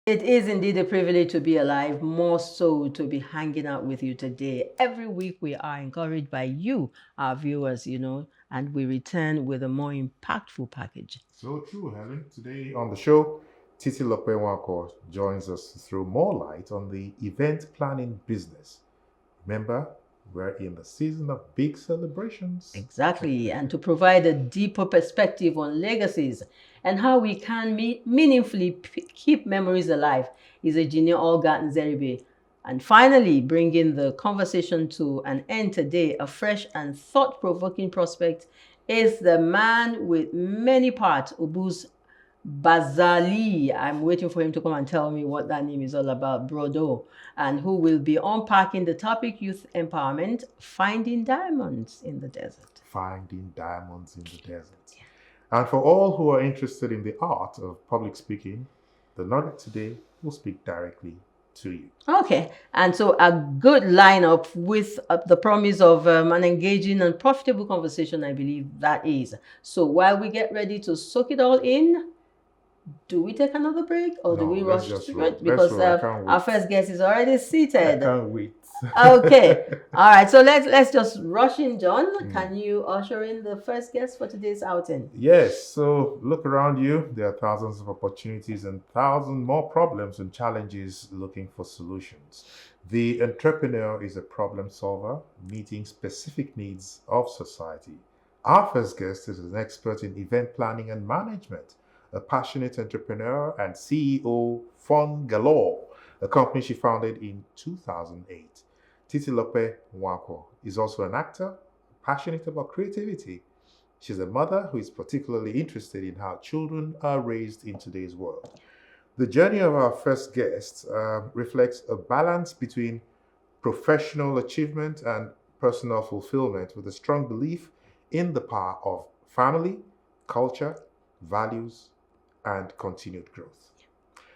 It is indeed a privilege to be alive, more so to be hanging out with you today. Every week we are encouraged by you, our viewers, and we return with a more impactful package. So true, Helen. Today on the show, Titilope Nwankwo joins us through more light on the event planning business. Remember, we're in the season of big celebrations. Exactly, and to provide a deeper perspective on legacies and how we can meaningfully keep memories alive is Engineer Olga Nzeribe. And finally, bringing the conversation to an end today, a fresh and thought-provoking prospect is the man with many parts, Ubus Bazali. I'm waiting for him to come and tell me what that name is all about, Brodo, and who will be unpacking the topic Youth Empowerment, Finding Diamonds in the Desert. Finding diamonds in the desert. And for all who are interested in the art of public speaking, the nugget today will speak directly to you. Okay, and so a good lineup with the promise of an engaging and profitable conversation, I believe that is. So while we get ready to soak it all in, do we take another break or do we rush? Because our first guest is already seated. I can't wait. Okay, all right. So let's just rush in, John. Can you usher in the first guest for today's outing? Yes. So look around you. There are thousands of opportunities and thousands more problems and challenges looking for solutions. The entrepreneur is a problem solver meeting specific needs of society. Our first guest is an expert in event planning and management, a passionate entrepreneur and CEO, Fun Galore, a company she founded in 2008. Titilope Nwankwo is also an actor, passionate about creativity. She's a mother who is particularly interested in how children are raised in today's world. The journey of our first guest reflects a balance between professional achievement and personal fulfillment, with a strong belief in the power of family, culture, values, and continued growth.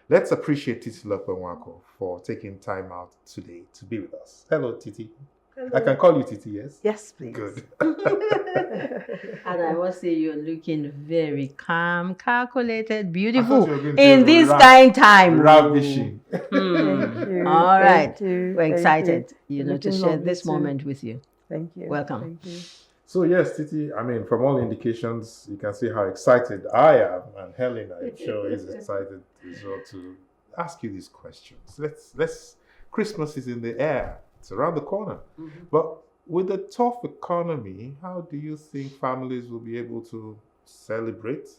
Let's appreciate Titilope Nwankwo for taking time out today to be with us. Hello, Titi. Hello. I can call you Titi, yes? Yes, please. Good. And I must say you're looking very calm, calculated, beautiful in this kind time. Ravishing. Thank you. All right. We're excited, to share this moment with you. Thank you. Welcome. Thank you. So yes, Titi, I mean, from all indications, you can see how excited I am, and Helen, I'm sure, is excited as well to ask you these questions. Let's. Christmas is in the air; it's around the corner. Mm-hmm. But with the tough economy, how do you think families will be able to celebrate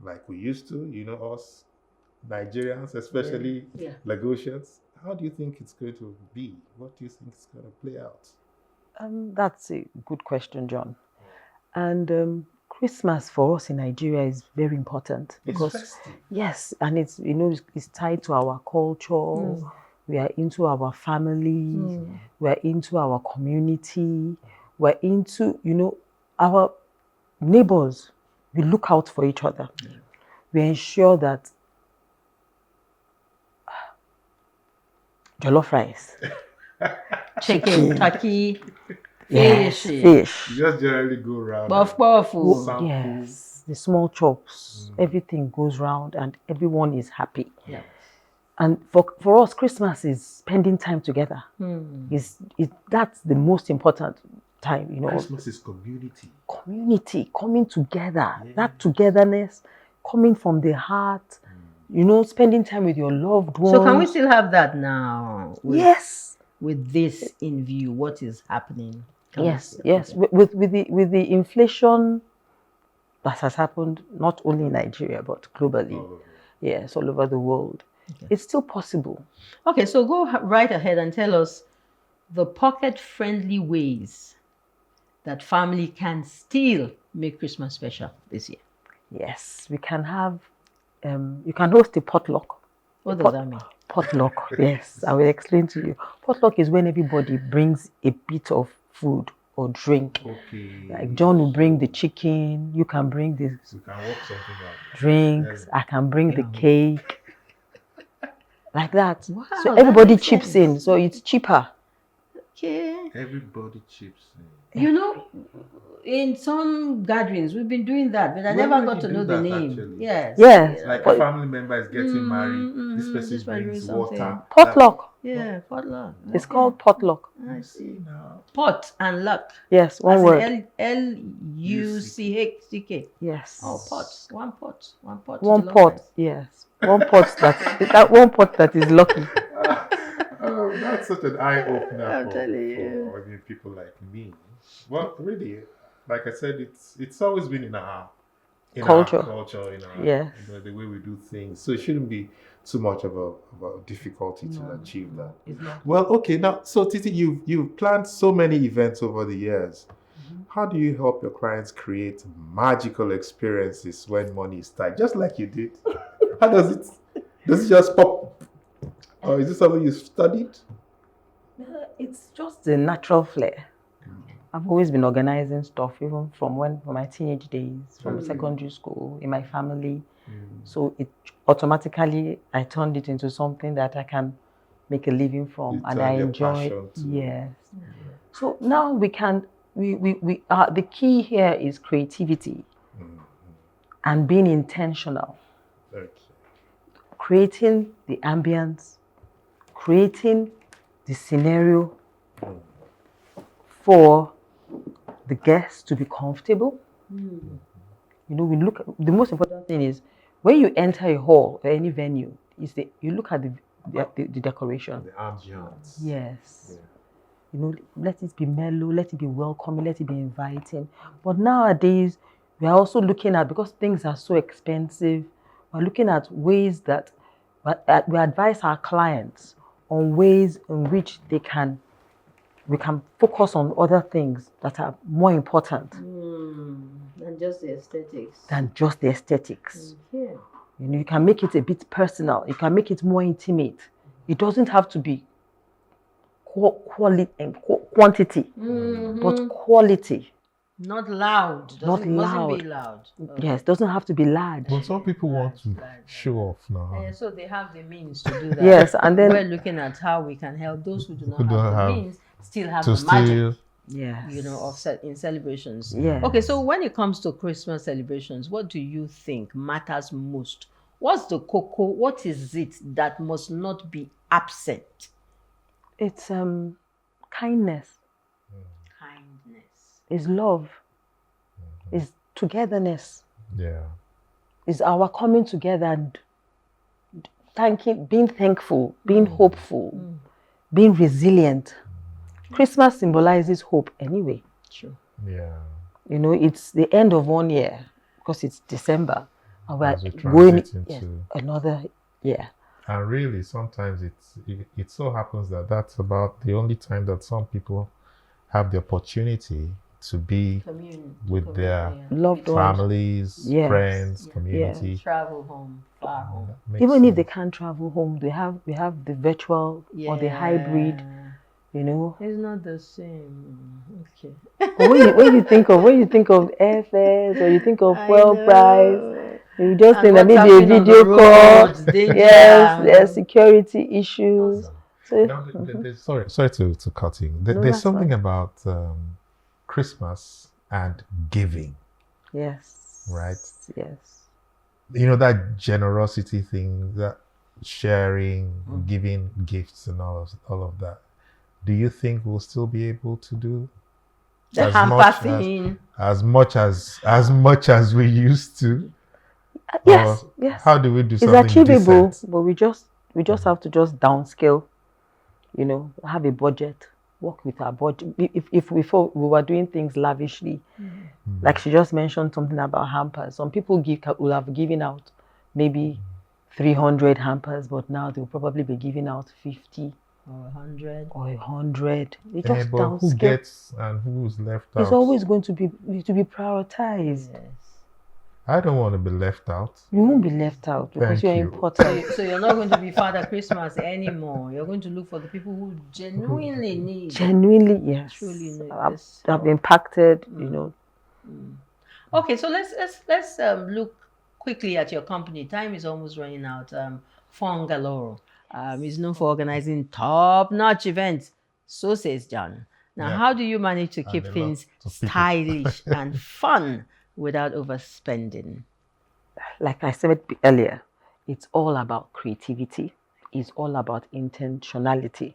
like we used to? Us Nigerians, especially Lagosians. How do you think it's going to be? What do you think is going to play out? That's a good question, John. And Christmas for us in Nigeria is very important because yes, and it's it's tied to our culture. We are into our family. We are into our community. We're into our neighbors. We look out for each other. We ensure that jollof rice. Chicken, turkey, fish. You just generally go around. Yes, the small chops, everything goes round and everyone is happy. Yeah. And for us, Christmas is spending time together. That's the most important time, Christmas is community. Community, coming together. Yeah. That togetherness, coming from the heart, spending time with your loved ones. So can we still have that now? Yes. With this in view, what is happening? Yes. With the inflation that has happened not only in Nigeria but globally, yes, all over the world, it's still possible. Okay, so go right ahead and tell us the pocket-friendly ways that family can still make Christmas special this year. Yes, we can have. You can host a potluck. What does that mean? Potluck, yes, I will explain to you. Potluck is when everybody brings a bit of food or drink. Okay. Like John will bring the chicken, you can bring the drinks, I can bring the cake. Like that. Wow, so everybody chips in, so it's cheaper. Okay. Everybody chips in. You know, in some gatherings, we've been doing that, but I never got to know the name. Actually? Yes. Yes. Like a family member is getting married, this This person one brings brings water. something. Potluck. Yeah, potluck. It's called potluck. I You see. see now. Pot and luck. Yes, one As word. in Luchck. Yes. Oh, pot. One pot. One pot. One jollof pot. rice. Yes. One pot that one pot that is lucky. Oh, that's such an eye opener I'm telling you. for maybe people like me. Well, really, like I said, it's always been in our Culture. in our Yes. the way we do things. So it shouldn't be too much of a difficulty to achieve that. It's not. Well, okay, now so Titi, you've planned so many events over the years. How do you help your clients create magical experiences when money is tight? Just like you did. How does it just pop? Or is it something you studied? It's just a natural flair. I've always been organizing stuff, even from my teenage days, from secondary school, in my family. So it automatically, I turned it into something that I can make a living from, You and turn I your enjoy. passion to- Yes. So now we can. We the key here is creativity and being intentional, Okay. creating the ambience, creating the scenario for the guests to be comfortable. You know, the most important thing is when you enter a hall or any venue, you look at the decoration. The ambiance. Yes. Yeah. You know, let it be mellow, let it be welcoming, let it be inviting. But nowadays, we are also looking at, because things are so expensive, we're looking at ways that we advise our clients on ways in which we can focus on other things that are more important Than just the aesthetics. You know, you can make it a bit personal. You can make it more intimate. It doesn't have to be quality and quantity, but quality. Not loud. Not Mustn't be loud. loud. Yes, doesn't have to be large. But some people want to show off now. And so they have the means to do that. Yes, and then we're looking at how we can help those who do not Who don't have the have means still have to the magic. yes, You know, in celebrations. Yes. Okay, so when it comes to Christmas celebrations, what do you think matters most? What's the cocoa? What is it that must not be absent? it's kindness, Kindness. is love, is togetherness, Yeah. is our coming together and being thankful, being hopeful, being resilient. Christmas symbolizes hope anyway. True. Yeah. You know, it's the end of one year because it's December and we're As we going transit into- another year. And really, sometimes it so happens that that's about the only time that some people have the opportunity to be with their Loved ones. families, Yes. friends, Yeah. community. Travel home, far home. That makes Even if they sense. can't travel home, we have the virtual or the hybrid, you know. It's not the same. Okay. But when you think of airfares or you think of fuel price, you just think that maybe a video call, yes, security issues. So, Now, sorry to cut in. No, There's that's something fine. about Christmas and giving, yes, right? Yes, You know, that generosity thing, that sharing, giving gifts and all of that. Do you think we'll still be able to do The as hamper much thing. as much as we used to? yes, Or yes. how do we do It's something achievable, decent? but we just have to just downscale. You know, have a budget, work with our budget. If we thought we were doing things lavishly, like she just mentioned something about hampers. Some people will have given out maybe 300 hampers, but now they'll probably be giving out 50 or 100. They just But who downscale. gets and who's left out? It's always going to be prioritized. Yes. I don't want to be left out. You won't be left out because Thank you're you. important. So you're not going to be Father Christmas anymore. You're going to look for the people who genuinely need. Genuinely, yes. Truly need I've this. impacted, you know. Okay, so let's look quickly at your company. Time is almost running out. Fongaloro is known for organizing top-notch events. So says John. Now, Yeah. how do you manage to And keep a lot things of people. stylish and fun without overspending? Like I said earlier, it's all about creativity. It's all about intentionality.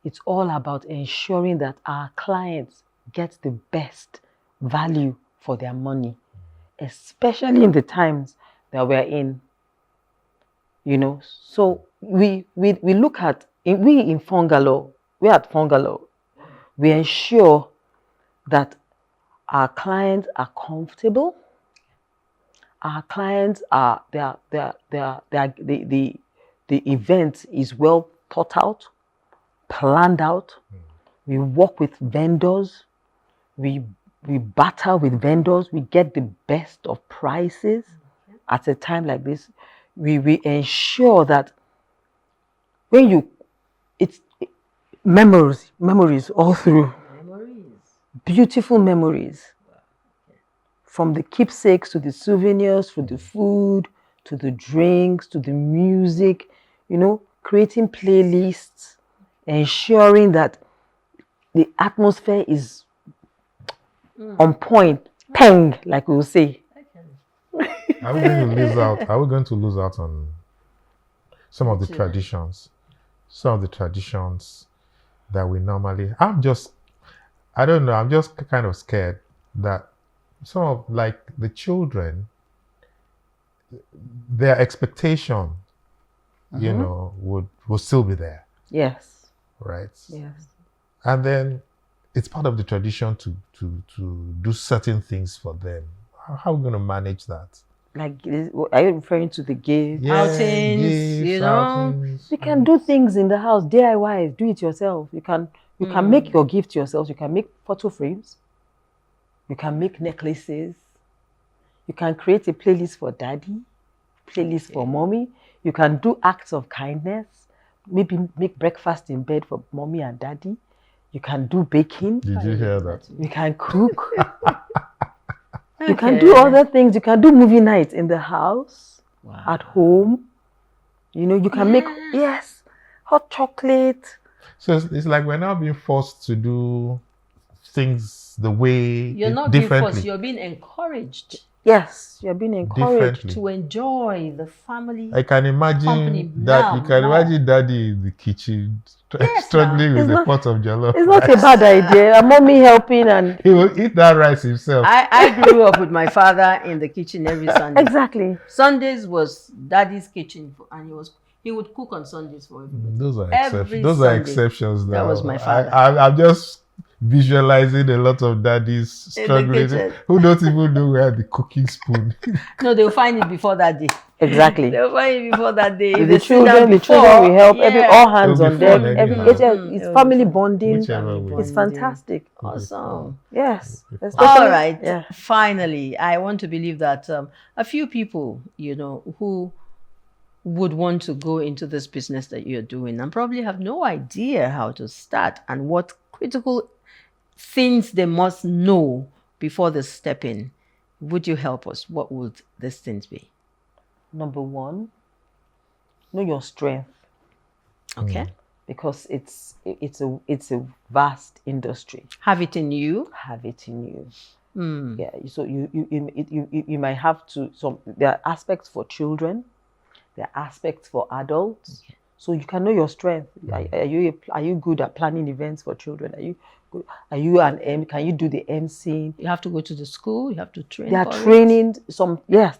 It's all about ensuring that our clients get the best value for their money, especially in the times that we're in. So we look at, we at Fungalo, we ensure that our clients are comfortable. Our clients are the event is well thought out, planned out. We work with vendors. We barter with vendors. We get the best of prices at a time like this. We ensure that when it's memories all through. Beautiful memories. From the keepsakes to the souvenirs, to the food, to the drinks, to the music, creating playlists, ensuring that the atmosphere is on point, peng, like we will say. Are we going to lose out? Are we going to lose out on some of the traditions? Some of the traditions that we normally. I don't know. I'm just kind of scared that some of like the children, their expectation, would still be there. Yes. Right. Yes. And then it's part of the tradition to do certain things for them. How are we going to manage that? Like, are you referring to the gifts? Outings, outings. You can do things in the house, DIY, do it yourself. You can make your gift yourself. You can make photo frames. You can make necklaces. You can create a playlist for daddy, playlist for mommy. You can do acts of kindness. Maybe make breakfast in bed for mommy and daddy. You can do baking. Did you hear that? You can cook. You can do other things. You can do movie nights in the house, at home. You can make, hot chocolate. So it's like we're now being forced to do things the way you're not being forced, you're being encouraged. Yes, you're being encouraged to enjoy the family. I can imagine that. You can imagine daddy in the kitchen struggling with the pot of jollof. It's not a bad idea. And mommy helping, and he will eat that rice himself. I grew up with my father in the kitchen every Sunday. Exactly. Sundays was daddy's kitchen, and he would cook on Sundays for everybody. Those are exceptions. Those are exceptions now. That was my father. I'm just visualizing a lot of daddies struggling who don't even know where the cooking spoon. No, they'll find it before that day. Exactly. They'll find it before that day. The children will help. All hands on deck. It's family bonding. It's fantastic. Awesome. Yes. All right. Yeah. Finally, I want to believe that a few people, who would want to go into this business that you're doing and probably have no idea how to start and what critical things they must know before they step in. Would you help us? What would these things be? Number one, know your strength. Okay. Because it's a vast industry. Have it in you. Have it in you. Yeah. So you might have to. There are aspects for children. There are aspects for adults. Okay. So you can know your strength. Are you good at planning events for children? Are you good? Are you can you do the MC? You have to go to the school. You have to train. They are training. There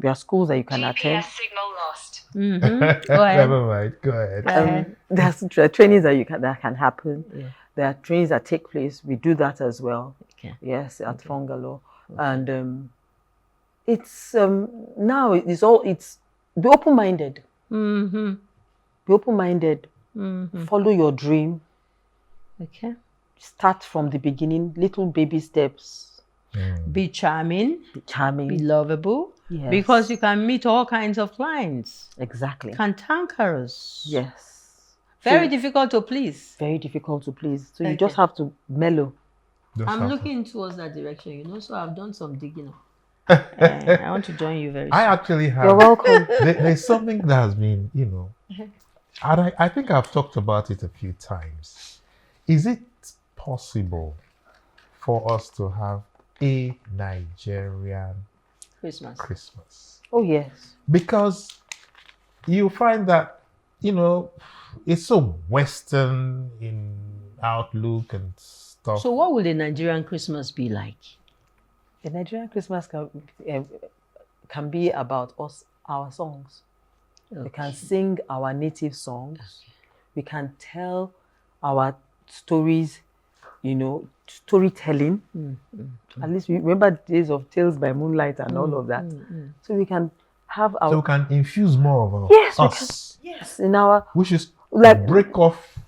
are schools that you can attend. Signal lost. Go ahead. Never mind. Go ahead. There are trainings that can happen. Yeah. There are trainings that take place. We do that as well. Okay. Yes, at Fungalo. Okay. And it's now it's be open-minded. Mm-hmm. Be open-minded. Mm-hmm. Follow your dream. Okay. Start from the beginning, little baby steps. Be charming. Be lovable. Yes. Because you can meet all kinds of clients. Exactly. Cantankerous. Yes. Very difficult to please. Very difficult to please. So you just have to mellow. I'm looking towards that direction, so I've done some digging. I want to join you very soon. I actually have. You're welcome. There's something that has been, and I think I've talked about it a few times. Is it possible for us to have a Nigerian Christmas? Oh, yes. Because you find that, it's so Western in outlook and stuff. So what will the Nigerian Christmas be like? The Nigerian Christmas can be about us, our songs. Okay. We can sing our native songs. Okay. We can tell our stories, storytelling. At least we remember the days of Tales by Moonlight and all of that. So we can have our... So we can infuse more of us. Yes, in our... We should break off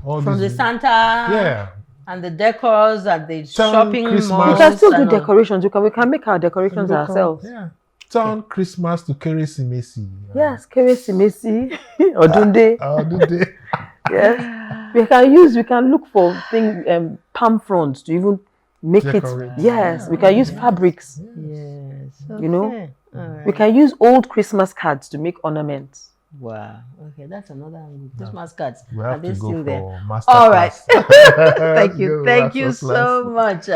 all from these, the Santa and the decors at the shopping malls. We can still do decorations. We can make our decorations ourselves. Yeah. Turn Christmas to Keresimesi. Yes, Keresimesi. Odunde. Odunde. Yes. We can look for palm fronds to even make Decorate. It. Yes. We can use fabrics. Yes. Okay. We can use old Christmas cards to make ornaments. Wow. Okay, that's another angle. Christmas cards. We have Are they to go still for there? master All right. class. Thank you so much.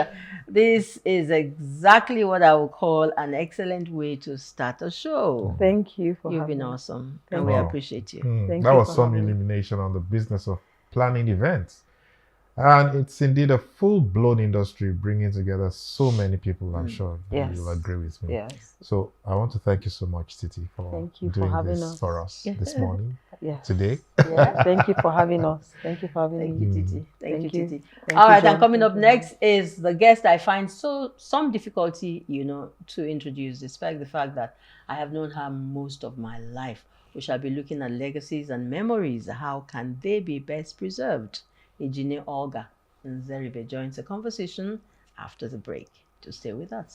This is exactly what I would call an excellent way to start a show. Thank you for You've having been me. awesome, and we appreciate you. That was some illumination on the business of planning events. And it's indeed a full-blown industry bringing together so many people, I'm sure you'll agree with me. Yes. So I want to thank you so much, Titi, for doing this for us this morning, today. Yeah. Thank you for having us. Thank you for having me. Thank you, Titi. Thank you, Titi. Thank All you, right, John. and coming up next is the guest I find some difficulty, to introduce, despite the fact that I have known her most of my life. We shall be looking at legacies and memories. How can they be best preserved? Ejine Olga Nzeribe joins the conversation after the break. To stay with us.